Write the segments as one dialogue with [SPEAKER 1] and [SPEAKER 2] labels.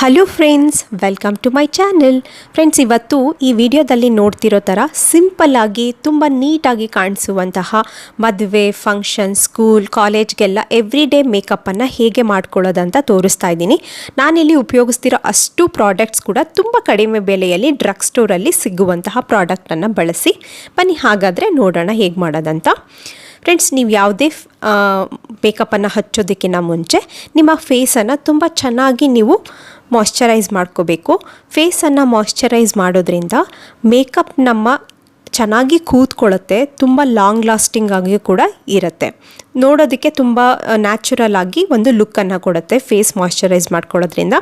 [SPEAKER 1] Hello friends, welcome to my channel. Friends, ಇವತ್ತು ಈ ವಿಡಿಯೋದಲ್ಲಿ ನೋಡ್ತಿರೋ ಥರ ಸಿಂಪಲ್ಲಾಗಿ ತುಂಬ ನೀಟಾಗಿ ಕಾಣಿಸುವಂತಹ ಮದುವೆ, ಫಂಕ್ಷನ್, ಸ್ಕೂಲ್, ಕಾಲೇಜ್ಗೆಲ್ಲ ಎವ್ರಿ ಡೇ ಮೇಕಪ್ಪನ್ನು ಹೇಗೆ ಮಾಡ್ಕೊಳ್ಳೋದಂತ ತೋರಿಸ್ತಾ ಇದ್ದೀನಿ. ನಾನಿಲ್ಲಿ ಉಪಯೋಗಿಸ್ತಿರೋ ಅಷ್ಟು ಪ್ರಾಡಕ್ಟ್ಸ್ ಕೂಡ ತುಂಬ ಕಡಿಮೆ ಬೆಲೆಯಲ್ಲಿ ಡ್ರಗ್ ಸ್ಟೋರಲ್ಲಿ ಸಿಗುವಂತಹ ಪ್ರಾಡಕ್ಟನ್ನು ಬಳಸಿ ಬನ್ನಿ. ಹಾಗಾದರೆ ನೋಡೋಣ ಹೇಗೆ ಮಾಡೋದಂತ. ಫ್ರೆಂಡ್ಸ್, ನೀವು ಯಾವುದೇ ಮೇಕಪ್ಪನ್ನು ಹಚ್ಚೋದಕ್ಕಿಂತ ಮುಂಚೆ ನಿಮ್ಮ ಫೇಸನ್ನು ತುಂಬ ಚೆನ್ನಾಗಿ ನೀವು ಮಾಯ್ಶ್ಚರೈಸ್ ಮಾಡ್ಕೋಬೇಕು. ಫೇಸನ್ನು ಮಾಯ್ಶ್ಚರೈಸ್ ಮಾಡೋದ್ರಿಂದ ಮೇಕಪ್ ನಮ್ಮ ಚೆನ್ನಾಗಿ ಕೂತ್ಕೊಳ್ಳುತ್ತೆ, ತುಂಬ ಲಾಂಗ್ ಲಾಸ್ಟಿಂಗ್ ಆಗಿ ಕೂಡ ಇರುತ್ತೆ. ನೋಡೋದಕ್ಕೆ ತುಂಬ ನ್ಯಾಚುರಲ್ ಆಗಿ ಒಂದು ಲುಕ್ಕನ್ನು ಕೊಡುತ್ತೆ ಫೇಸ್ ಮಾಯ್ಶ್ಚರೈಸ್ ಮಾಡ್ಕೊಳ್ಳೋದ್ರಿಂದ.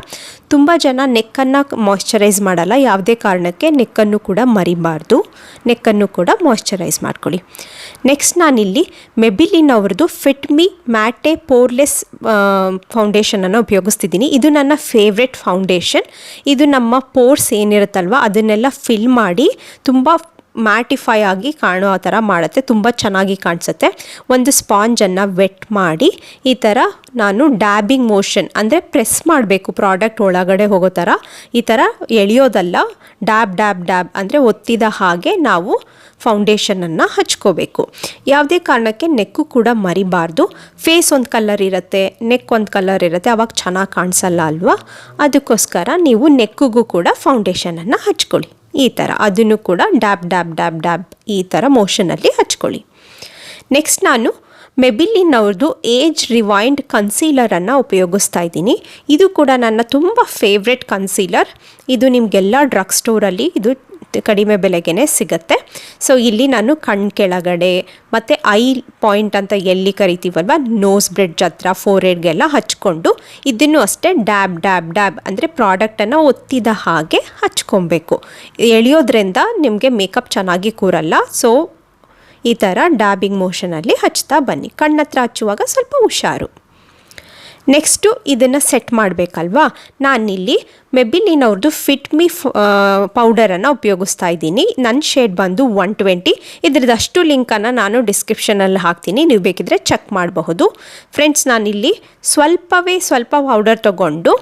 [SPEAKER 1] ತುಂಬ ಜನ ನೆಕ್ಕನ್ನು ಮಾಯ್ಶ್ಚರೈಸ್ ಮಾಡಲ್ಲ, ಯಾವುದೇ ಕಾರಣಕ್ಕೆ ನೆಕ್ಕನ್ನು ಕೂಡ ಮರಿಬಾರ್ದು. ನೆಕ್ಕನ್ನು ಕೂಡ ಮಾಯ್ಶ್ಚರೈಸ್ ಮಾಡ್ಕೊಳ್ಳಿ. ನೆಕ್ಸ್ಟ್ ನಾನಿಲ್ಲಿ ಮೆಬಿಲಿನ್ ಅವ್ರದ್ದು ಫಿಟ್ ಮಿ ಮ್ಯಾಟೆ ಪೋರ್ಲೆಸ್ ಫೌಂಡೇಶನನ್ನು ಉಪಯೋಗಿಸ್ತಿದ್ದೀನಿ. ಇದು ನನ್ನ ಫೇವ್ರೆಟ್ ಫೌಂಡೇಶನ್. ಇದು ನಮ್ಮ ಪೋರ್ಸ್ ಏನಿರುತ್ತಲ್ವ ಅದನ್ನೆಲ್ಲ ಫಿಲ್ ಮಾಡಿ ತುಂಬ ಮ್ಯಾಟಿಫೈ ಆಗಿ ಕಾಣೋ ಥರ ಮಾಡುತ್ತೆ, ತುಂಬ ಚೆನ್ನಾಗಿ ಕಾಣಿಸುತ್ತೆ. ಒಂದು ಸ್ಪಾಂಜನ್ನು ವೆಟ್ ಮಾಡಿ ಈ ಥರ ನಾನು ಡ್ಯಾಬಿಂಗ್ ಮೋಷನ್ ಅಂದರೆ ಪ್ರೆಸ್ ಮಾಡಬೇಕು, ಪ್ರಾಡಕ್ಟ್ ಒಳಗಡೆ ಹೋಗೋ ಥರ. ಈ ಥರ ಎಳೆಯೋದಲ್ಲ, ಡ್ಯಾಬ್ ಡ್ಯಾಬ್ ಡ್ಯಾಬ್ ಅಂದರೆ ಒತ್ತಿದ ಹಾಗೆ ನಾವು ಫೌಂಡೇಶನನ್ನು ಹಚ್ಕೋಬೇಕು. ಯಾವುದೇ ಕಾರಣಕ್ಕೆ ನೆಕ್ಕು ಕೂಡ ಮರಿಬಾರ್ದು. ಫೇಸ್ ಒಂದು ಕಲರ್ ಇರುತ್ತೆ, ನೆಕ್ ಒಂದು ಕಲರ್ ಇರುತ್ತೆ, ಅವಾಗ ಚೆನ್ನಾಗಿ ಕಾಣಿಸಲ್ಲ ಅಲ್ವಾ. ಅದಕ್ಕೋಸ್ಕರ ನೀವು ನೆಕ್ಕಿಗೂ ಕೂಡ ಫೌಂಡೇಶನನ್ನು ಹಚ್ಕೊಳ್ಳಿ. ಈ ಥರ ಅದನ್ನು ಕೂಡ ಡ್ಯಾಬ್ ಡ್ಯಾಬ್ ಡ್ಯಾಬ್ ಡ್ಯಾಬ್ ಈ ಥರ ಮೋಷನಲ್ಲಿ ಹಚ್ಕೊಳ್ಳಿ. ನೆಕ್ಸ್ಟ್ ನಾನು ಮೆಬಿಲಿನ್ ಅವ್ರದ್ದು ಏಜ್ ರಿವೈಂಡ್ ಕನ್ಸೀಲರನ್ನು ಉಪಯೋಗಿಸ್ತಾ ಇದ್ದೀನಿ. ಇದು ಕೂಡ ನನ್ನ ತುಂಬ ಫೇವ್ರೆಟ್ ಕನ್ಸೀಲರ್. ಇದು ನಿಮಗೆಲ್ಲ ಡ್ರಗ್ ಸ್ಟೋರಲ್ಲಿ ಇದು ಕಡಿಮೆ ಬೆಲೆಗೆ ಸಿಗುತ್ತೆ. ಸೊ ಇಲ್ಲಿ ನಾನು ಕಣ್ಣು ಕೆಳಗಡೆ ಮತ್ತು ಐ ಪಾಯಿಂಟ್ ಅಂತ ಎಲ್ಲಿ ಕರಿತೀವಲ್ವ, ನೋಸ್ ಬ್ರಿಡ್ಜ್ ಹತ್ರ, ಫೋರ್ಹೆಡ್ಗೆಲ್ಲ ಹಚ್ಕೊಂಡು ಇದನ್ನು ಅಷ್ಟೇ ಡ್ಯಾಬ್ ಡ್ಯಾಬ್ ಡ್ಯಾಬ್ ಅಂದರೆ ಪ್ರಾಡಕ್ಟನ್ನು ಒತ್ತಿದ ಹಾಗೆ ಹಚ್ಕೊಬೇಕು. ಎಳೆಯೋದ್ರಿಂದ ನಿಮಗೆ ಮೇಕಪ್ ಚೆನ್ನಾಗಿ ಕೂರಲ್ಲ. ಸೊ ಈ ಥರ ಡ್ಯಾಬಿಂಗ್ ಮೋಷನಲ್ಲಿ ಹಚ್ತಾ ಬನ್ನಿ. ಕಣ್ಣತ್ರ ಹಚ್ಚುವಾಗ ಸ್ವಲ್ಪ ಹುಷಾರು. ನೆಕ್ಸ್ಟು ಇದನ್ನು ಸೆಟ್ ಮಾಡಬೇಕಲ್ವಾ. ನಾನಿಲ್ಲಿ ಮೆಬಿಲಿನ್ ಅವ್ರದ್ದು ಫಿಟ್ ಮಿ ಪೌಡರನ್ನು ಉಪಯೋಗಿಸ್ತಾ ಇದ್ದೀನಿ. ನನ್ನ ಶೇಡ್ ಬಂದು 120. ಇದ್ರದ್ದಷ್ಟು ಲಿಂಕನ್ನು ನಾನು ಡಿಸ್ಕ್ರಿಪ್ಷನಲ್ಲಿ ಹಾಕ್ತೀನಿ, ನೀವು ಬೇಕಿದ್ರೆ ಚೆಕ್ ಮಾಡಬಹುದು. ಫ್ರೆಂಡ್ಸ್, ನಾನಿಲ್ಲಿ ಸ್ವಲ್ಪ ಪೌಡರ್ ತೊಗೊಂಡು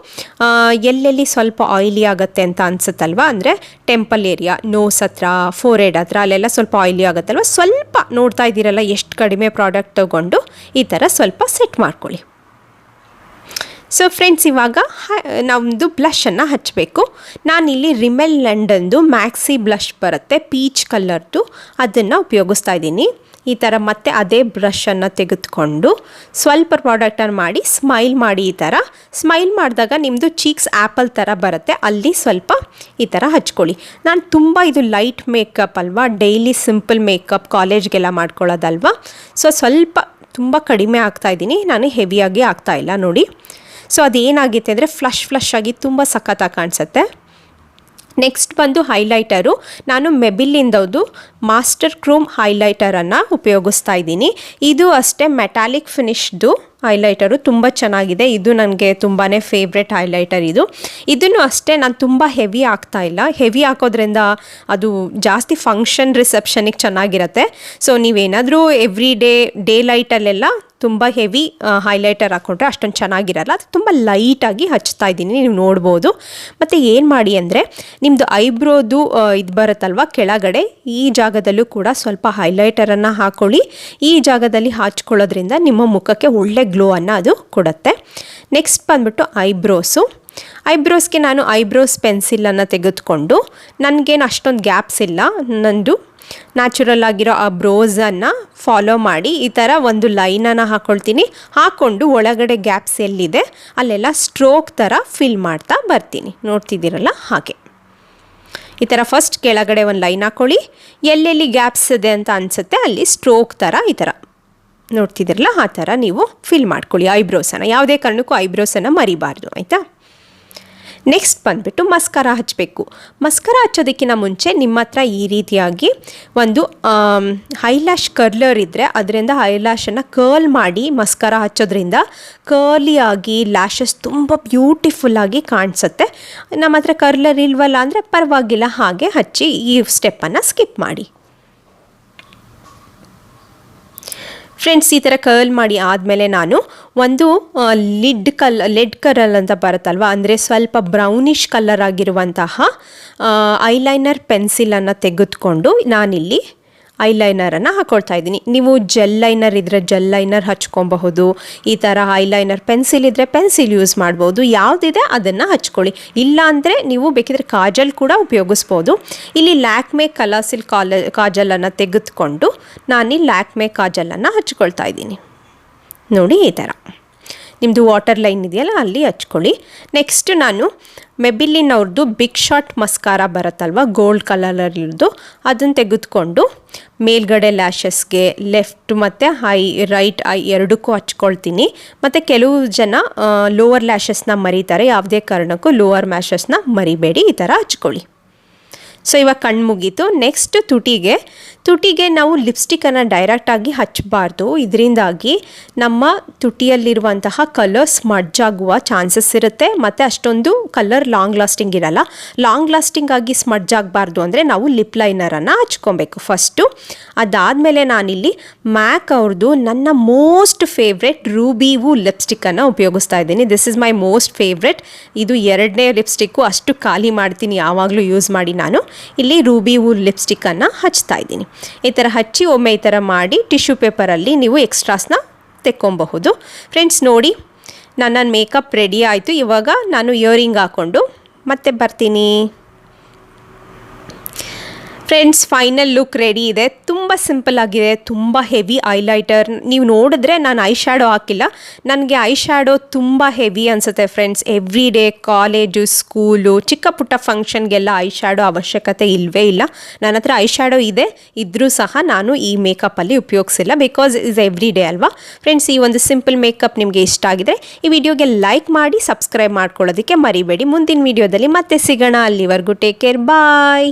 [SPEAKER 1] ಎಲ್ಲೆಲ್ಲಿ ಸ್ವಲ್ಪ ಆಯಿಲಿ ಆಗುತ್ತೆ ಅಂತ ಅನಿಸುತ್ತಲ್ವ, ಅಂದರೆ ಟೆಂಪಲ್ ಏರಿಯಾ, ನೋಸ್ ಹತ್ರ, ಫೋರ್ಹೆಡ್ ಹತ್ರ ಅಲ್ಲೆಲ್ಲ ಸ್ವಲ್ಪ ಆಯಿಲಿ ಆಗುತ್ತಲ್ವ, ಸ್ವಲ್ಪ ನೋಡ್ತಾ ಇದ್ದೀರಲ್ಲ ಎಷ್ಟು ಕಡಿಮೆ ಪ್ರಾಡಕ್ಟ್ ತೊಗೊಂಡು ಈ ಥರ ಸ್ವಲ್ಪ ಸೆಟ್ ಮಾಡ್ಕೊಳ್ಳಿ. ಸೊ ಫ್ರೆಂಡ್ಸ್, ಇವಾಗ ನಮ್ಮದು ಬ್ಲಷನ್ನು ಹಚ್ಚಬೇಕು. ನಾನಿಲ್ಲಿ ರಿಮೆಲ್ ಲಂಡನ್ದು ಮ್ಯಾಕ್ಸಿ ಬ್ಲಷ್ ಬರುತ್ತೆ, ಪೀಚ್ ಕಲರ್ದು, ಅದನ್ನು ಉಪಯೋಗಿಸ್ತಾ ಇದ್ದೀನಿ. ಈ ಥರ ಮತ್ತೆ ಅದೇ ಬ್ರಷನ್ನು ತೆಗೆದುಕೊಂಡು ಸ್ವಲ್ಪ ಪ್ರಾಡಕ್ಟನ್ನು ಮಾಡಿ ಸ್ಮೈಲ್ ಮಾಡಿ. ಈ ಥರ ಸ್ಮೈಲ್ ಮಾಡಿದಾಗ ನಿಮ್ಮದು ಚೀಕ್ಸ್ ಆ್ಯಪಲ್ ಥರ ಬರುತ್ತೆ, ಅಲ್ಲಿ ಸ್ವಲ್ಪ ಈ ಥರ ಹಚ್ಕೊಳ್ಳಿ. ನಾನು ತುಂಬ ಇದು ಲೈಟ್ ಮೇಕಪ್ ಅಲ್ವಾ, ಡೈಲಿ ಸಿಂಪಲ್ ಮೇಕಪ್ ಕಾಲೇಜ್ಗೆಲ್ಲ ಮಾಡ್ಕೊಳ್ಳೋದಲ್ವಾ. ಸೊ ಸ್ವಲ್ಪ ತುಂಬ ಕಡಿಮೆ ಆಗ್ತಾಯಿದ್ದೀನಿ, ನಾನು ಹೆವಿಯಾಗಿ ಆಗ್ತಾಯಿಲ್ಲ ನೋಡಿ. ಸೊ ಅದೇನಾಗಿತ್ತು ಅಂದರೆ ಫ್ಲಶ್ ಆಗಿ ತುಂಬ ಸಖತ್ತಾಗಿ ಕಾಣಿಸುತ್ತೆ. ನೆಕ್ಸ್ಟ್ ಬಂದು ಹೈಲೈಟರು. ನಾನು ಮೆಬಿಲಿನ್ದವ್ದು ಮಾಸ್ಟರ್ ಕ್ರೋಮ್ ಹೈಲೈಟರನ್ನು ಉಪಯೋಗಿಸ್ತಾ ಇದ್ದೀನಿ. ಇದು ಅಷ್ಟೇ ಮೆಟಾಲಿಕ್ ಫಿನಿಶ್ದು ಹೈಲೈಟರು, ತುಂಬ ಚೆನ್ನಾಗಿದೆ. ಇದು ನನಗೆ ತುಂಬಾ ಫೇವ್ರೆಟ್ ಹೈಲೈಟರ್ ಇದು. ಇದನ್ನು ಅಷ್ಟೇ ನಾನು ತುಂಬ ಹೆವಿ ಆಗ್ತಾಯಿಲ್ಲ. ಹೆವಿ ಹಾಕೋದ್ರಿಂದ ಅದು ಜಾಸ್ತಿ ಫಂಕ್ಷನ್ ರಿಸೆಪ್ಷನಿಗೆ ಚೆನ್ನಾಗಿರುತ್ತೆ. ಸೊ ನೀವೇನಾದರೂ ಎವ್ರಿ ಡೇ ಲೈಟಲ್ಲೆಲ್ಲ ತುಂಬ ಹೆವಿ ಹೈಲೈಟರ್ ಹಾಕ್ಕೊಂಡ್ರೆ ಅಷ್ಟೊಂದು ಚೆನ್ನಾಗಿರಲ್ಲ. ಅದು ತುಂಬ ಲೈಟಾಗಿ ಹಚ್ತಾ ಇದ್ದೀನಿ, ನೀವು ನೋಡ್ಬೋದು. ಮತ್ತು ಏನು ಮಾಡಿ ಅಂದರೆ ನಿಮ್ಮದು ಐಬ್ರೋದು ಇದು ಬರುತ್ತಲ್ವ ಕೆಳಗಡೆ, ಈ ಜಾಗದಲ್ಲೂ ಕೂಡ ಸ್ವಲ್ಪ ಹೈಲೈಟರನ್ನು ಹಾಕ್ಕೊಳ್ಳಿ. ಈ ಜಾಗದಲ್ಲಿ ಹಚ್ಕೊಳ್ಳೋದ್ರಿಂದ ನಿಮ್ಮ ಮುಖಕ್ಕೆ ಒಳ್ಳೆ ಗ್ಲೋವನ್ನು ಅದು ಕೊಡುತ್ತೆ. ನೆಕ್ಸ್ಟ್ ಬಂದ್ಬಿಟ್ಟು ಐಬ್ರೋಸ್ಗೆ ನಾನು ಐಬ್ರೋಸ್ ಪೆನ್ಸಿಲನ್ನು ತೆಗೆದುಕೊಂಡು, ನನಗೇನು ಅಷ್ಟೊಂದು ಗ್ಯಾಪ್ಸ್ ಇಲ್ಲ, ನಂದು ನ್ಯಾಚುರಲ್ ಆಗಿರೋ ಆ ಬ್ರೋಸನ್ನು ಫಾಲೋ ಮಾಡಿ ಈ ಥರ ಒಂದು ಲೈನನ್ನು ಹಾಕ್ಕೊಳ್ತೀನಿ. ಹಾಕ್ಕೊಂಡು ಒಳಗಡೆ ಗ್ಯಾಪ್ಸ್ ಎಲ್ಲಿದೆ ಅಲ್ಲೆಲ್ಲ ಸ್ಟ್ರೋಕ್ ಥರ ಫಿಲ್ ಮಾಡ್ತಾ ಬರ್ತೀನಿ. ನೋಡ್ತಿದ್ದೀರಲ್ಲ ಹಾಗೆ ಈ ಥರ ಫಸ್ಟ್ ಕೆಳಗಡೆ ಒಂದು ಲೈನ್ ಹಾಕ್ಕೊಳ್ಳಿ. ಎಲ್ಲೆಲ್ಲಿ ಗ್ಯಾಪ್ಸ್ ಇದೆ ಅಂತ ಅನಿಸುತ್ತೆ ಅಲ್ಲಿ ಸ್ಟ್ರೋಕ್ ಥರ ಈ ಥರ ನೋಡ್ತಿದ್ದೀರಲ್ಲ ಆ ಥರ ನೀವು ಫಿಲ್ ಮಾಡ್ಕೊಳ್ಳಿ ಐಬ್ರೋಸನ್ನು. ಯಾವುದೇ ಕಾರಣಕ್ಕೂ ಐಬ್ರೋಸನ್ನು ಮರಿಬಾರ್ದು, ಆಯಿತಾ. ನೆಕ್ಸ್ಟ್ ಬಂದುಬಿಟ್ಟು ಮಸ್ಕರಾ ಹಚ್ಚಬೇಕು. ಮಸ್ಕರಾ ಹಚ್ಚೋದಕ್ಕಿಂತ ಮುಂಚೆ ನಿಮ್ಮ ಹತ್ರ ಈ ರೀತಿಯಾಗಿ ಒಂದು ಐಲ್ಯಾಶ್ ಕರ್ಲರ್ ಇದ್ದರೆ ಅದರಿಂದ ಐಲ್ಯಾಶನ್ನು ಕರ್ಲ್ ಮಾಡಿ ಮಸ್ಕರಾ ಹಚ್ಚೋದ್ರಿಂದ ಕರ್ಲಿಯಾಗಿ ಲ್ಯಾಶಸ್ ತುಂಬ ಬ್ಯೂಟಿಫುಲ್ಲಾಗಿ ಕಾಣಿಸುತ್ತೆ. ನಮ್ಮ ಹತ್ರ ಕರ್ಲರ್ ಇಲ್ವಲ್ಲ ಅಂದರೆ ಪರವಾಗಿಲ್ಲ, ಹಾಗೆ ಹಚ್ಚಿ ಈ ಸ್ಟೆಪ್ಪನ್ನು ಸ್ಕಿಪ್ ಮಾಡಿ. ಫ್ರೆಂಡ್ಸ್ ಈ ಥರ ಕರ್ಲ್ ಮಾಡಿ ಆದಮೇಲೆ ನಾನು ಒಂದು ಲೆಡ್ ಕಲರ್ ಅಂತ ಬರುತ್ತಲ್ವ, ಅಂದರೆ ಸ್ವಲ್ಪ ಬ್ರೌನಿಷ್ ಕಲರ್ ಆಗಿರುವಂತಹ ಐಲೈನರ್ ಪೆನ್ಸಿಲನ್ನು ತೆಗೆದುಕೊಂಡು ನಾನಿಲ್ಲಿ ಐಲೈನರನ್ನು ಹಾಕ್ಕೊಳ್ತಾ ಇದ್ದೀನಿ. ನೀವು ಜೆಲ್ ಲೈನರ್ ಇದ್ದರೆ ಜೆಲ್ ಲೈನರ್ ಹಚ್ಕೊಬಹುದು, ಈ ಥರ ಐಲೈನರ್ ಪೆನ್ಸಿಲ್ ಇದ್ದರೆ ಪೆನ್ಸಿಲ್ ಯೂಸ್ ಮಾಡ್ಬೋದು, ಯಾವುದಿದೆ ಅದನ್ನು ಹಚ್ಕೊಳ್ಳಿ. ಇಲ್ಲ ಅಂದರೆ ನೀವು ಬೇಕಿದ್ರೆ ಕಾಜಲ್ ಕೂಡ ಉಪಯೋಗಿಸ್ಬೋದು. ಇಲ್ಲಿ ಲ್ಯಾಕ್ಮೆ ಕಲರ್ಸಿಲ್ ಕಾಜಲನ್ನು ತೆಗೆದುಕೊಂಡು ನಾನಿಲ್ಲಿ ಲ್ಯಾಕ್ಮೆ ಕಾಜಲನ್ನು ಹಚ್ಕೊಳ್ತಾ ಇದ್ದೀನಿ. ನೋಡಿ ಈ ಥರ ನಿಮ್ಮದು ವಾಟರ್ ಲೈನ್ ಇದೆಯಲ್ಲ ಅಲ್ಲಿ ಹಚ್ಕೊಳ್ಳಿ. ನೆಕ್ಸ್ಟ್ ನಾನು ಮೆಬಿಲಿನ್ ಅವ್ರದ್ದು ಬಿಗ್ಶಾಟ್ ಮಸ್ಕಾರ ಬರುತ್ತಲ್ವ ಗೋಲ್ಡ್ ಕಲರಲ್ಲಿರೋದು, ಅದನ್ನು ತೆಗೆದುಕೊಂಡು ಮೇಲ್ಗಡೆ ಲ್ಯಾಶಸ್ಗೆ ಲೆಫ್ಟ್ ಮತ್ತು ರೈಟ್ ಐ ಎರಡಕ್ಕೂ ಹಚ್ಕೊಳ್ತೀನಿ. ಮತ್ತು ಕೆಲವು ಜನ ಲೋವರ್ ಲ್ಯಾಶಸ್ನ ಮರೀತಾರೆ, ಯಾವುದೇ ಕಾರಣಕ್ಕೂ ಲೋವರ್ ಲ್ಯಾಶಸ್ನ ಮರಿಬೇಡಿ, ಈ ಥರ ಹಚ್ಕೊಳ್ಳಿ. ಸೊ ಇವಾಗ ಕಣ್ಣು ಮುಗೀತು. ನೆಕ್ಸ್ಟ್ ತುಟಿಗೆ ನಾವು ಲಿಪ್ಸ್ಟಿಕ್ಕನ್ನು ಡೈರೆಕ್ಟಾಗಿ ಹಚ್ಚಬಾರ್ದು. ಇದರಿಂದಾಗಿ ನಮ್ಮ ತುಟಿಯಲ್ಲಿರುವಂತಹ ಕಲರ್ ಸ್ಮಡ್ಜ್ ಆಗುವ ಚಾನ್ಸಸ್ ಇರುತ್ತೆ, ಮತ್ತು ಅಷ್ಟೊಂದು ಕಲರ್ ಲಾಂಗ್ ಲಾಸ್ಟಿಂಗ್ ಇರಲ್ಲ. ಲಾಂಗ್ ಲಾಸ್ಟಿಂಗ್ ಆಗಿ ಸ್ಮಡ್ಜ್ ಆಗಬಾರ್ದು ಅಂದರೆ ನಾವು ಲಿಪ್ ಲೈನರನ್ನು ಹಚ್ಕೊಬೇಕು ಫಸ್ಟು. ಅದಾದಮೇಲೆ ನಾನಿಲ್ಲಿ ಮ್ಯಾಕ್ ಅವ್ರದ್ದು ನನ್ನ ಮೋಸ್ಟ್ ಫೇವ್ರೆಟ್ ರೂಬಿ ವೂ ಲಿಪ್ಸ್ಟಿಕ್ಕನ್ನು ಉಪಯೋಗಿಸ್ತಾ ಇದ್ದೀನಿ. This is my most favourite. ಇದು 2ನೇ ಲಿಪ್ಸ್ಟಿಕ್ಕು, ಅಷ್ಟು ಖಾಲಿ ಮಾಡ್ತೀನಿ ಯಾವಾಗಲೂ ಯೂಸ್ ಮಾಡಿ. ನಾನು ಇಲ್ಲಿ ರೂಬಿ ವೂ ಲಿಪ್ಸ್ಟಿಕ್ಕನ್ನು ಹಚ್ತಾ ಇದ್ದೀನಿ. ಈ ಥರ ಹಚ್ಚಿ ಒಮ್ಮೆ ಈ ಥರ ಮಾಡಿ ಟಿಶ್ಯೂ ಪೇಪರಲ್ಲಿ ನೀವು ಎಕ್ಸ್ಟ್ರಾಸ್ನ ತೆಕ್ಕೊಬಹುದು. ಫ್ರೆಂಡ್ಸ್ ನೋಡಿ ನನ್ನ ಮೇಕಪ್ ರೆಡಿ ಆಯಿತು. ಇವಾಗ ನಾನು ಇಯರಿಂಗ್ ಹಾಕ್ಕೊಂಡು ಮತ್ತೆ ಬರ್ತೀನಿ. ಫ್ರೆಂಡ್ಸ್ ಫೈನಲ್ ಲುಕ್ ರೆಡಿ ಇದೆ. ತುಂಬ ಸಿಂಪಲ್ ಆಗಿದೆ, ತುಂಬ ಹೆವಿ ಐಲೈಟರ್. ನೀವು ನೋಡಿದ್ರೆ ನಾನು ಐ ಶ್ಯಾಡೋ ಹಾಕಿಲ್ಲ, ನನಗೆ ಐ ಶ್ಯಾಡೋ ತುಂಬ ಹೆವಿ ಅನಿಸುತ್ತೆ friends. Every day college school ಚಿಕ್ಕ ಪುಟ್ಟ ಫಂಕ್ಷನ್ಗೆಲ್ಲ ಐ ಶ್ಯಾಡೋ ಅವಶ್ಯಕತೆ ಇಲ್ಲವೇ ಇಲ್ಲ. ನನ್ನ ಹತ್ರ ಐ ಶ್ಯಾಡೋ ಇದೆ, ಇದ್ದರೂ ಸಹ ನಾನು ಈ ಮೇಕಪ್ಪಲ್ಲಿ ಉಪಯೋಗಿಸಿಲ್ಲ, ಬಿಕಾಸ್ ಇಸ್ ಎವ್ರಿ ಡೇ ಅಲ್ವಾ. ಫ್ರೆಂಡ್ಸ್ ಈ ಒಂದು ಸಿಂಪಲ್ ಮೇಕಪ್ ನಿಮಗೆ ಇಷ್ಟ ಆಗಿದೆ ಈ ವಿಡಿಯೋಗೆ ಲೈಕ್ ಮಾಡಿ, ಸಬ್ಸ್ಕ್ರೈಬ್ ಮಾಡ್ಕೊಳ್ಳೋದಕ್ಕೆ ಮರಿಬೇಡಿ. ಮುಂದಿನ ವಿಡಿಯೋದಲ್ಲಿ ಮತ್ತೆ ಸಿಗೋಣ. ಅಲ್ಲಿವರೆಗೂ ಟೇಕ್ ಕೇರ್, ಬಾಯ್.